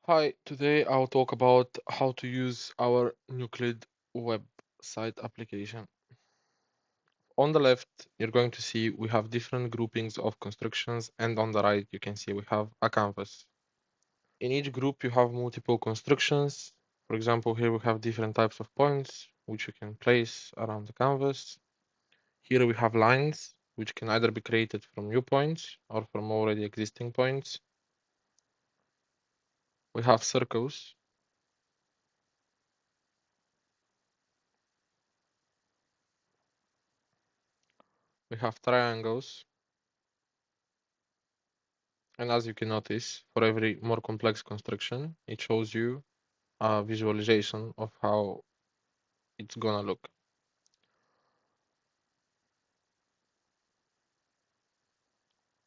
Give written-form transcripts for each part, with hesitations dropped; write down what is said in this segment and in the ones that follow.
Hi, today I'll talk about how to use our Newclid website application. On the left, you're going to see we have different groupings of constructions, and on the right, you can see we have a canvas. In each group, you have multiple constructions. For example, here we have different types of points, which you can place around the canvas. Here we have lines, which can either be created from new points or from already existing points. We have circles. We have triangles. And as you can notice, for every more complex construction, it shows you a visualization of how it's gonna look.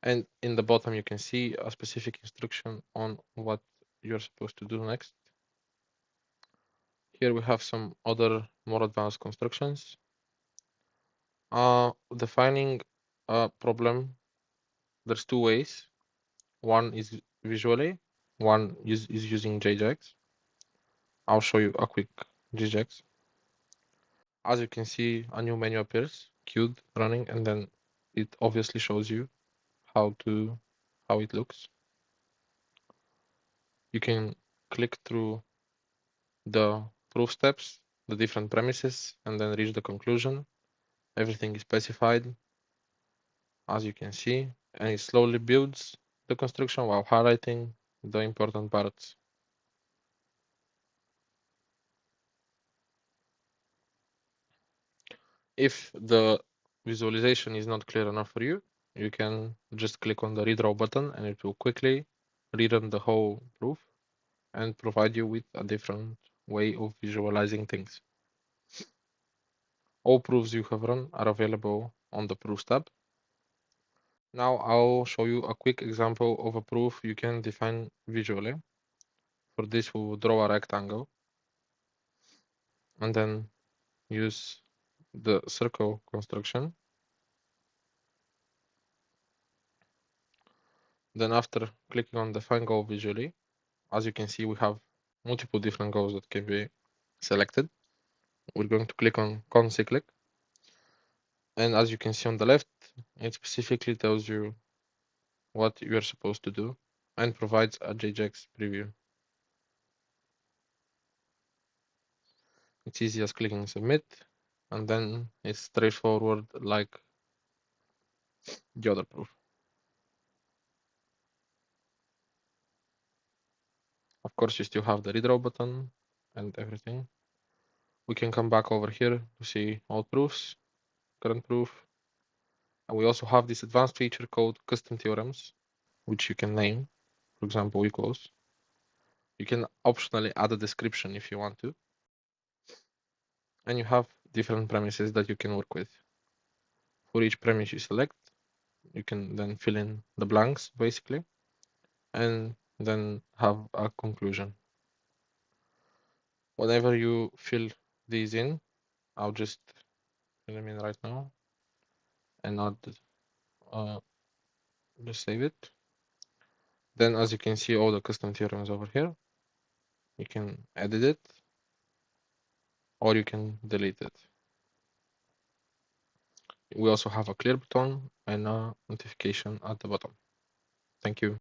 And in the bottom, you can see a specific instruction on what you're supposed to do next. Here we have some other more advanced constructions. Defining a problem, there's two ways. One is visually, one is using JGEX. I'll show you a quick JGEX. As you can see, a new menu appears, queued, running, and then it obviously shows you how it looks. You can click through the proof steps, the different premises, and then reach the conclusion. Everything is specified, as you can see, and it slowly builds the construction while highlighting the important parts. If the visualization is not clear enough for you, you can just click on the redraw button and it will quickly rerun the whole proof and provide you with a different way of visualizing things. All proofs you have run are available on the Proofs tab. Now I'll show you a quick example of a proof you can define visually. For this, we will draw a rectangle and then use the circle construction. Then after clicking on define goal visually, as you can see, we have multiple different goals that can be selected. We're going to click on cyclic. And as you can see on the left, it specifically tells you what you are supposed to do and provides a JGEX preview. It's easy as clicking submit, and then it's straightforward like the other proof. Of course, you still have the redraw button and everything. We can come back over here to see all proofs, current proof. And we also have this advanced feature called custom theorems, which you can name, for example, equals. You can optionally add a description if you want to. And you have different premises that you can work with. For each premise you select, you can then fill in the blanks basically, and then have a conclusion. Whenever you fill these in, I'll just fill them in right now and not just save it. Then as you can see all the custom theorems over here, you can edit it or you can delete it. We also have a clear button and a notification at the bottom. Thank you.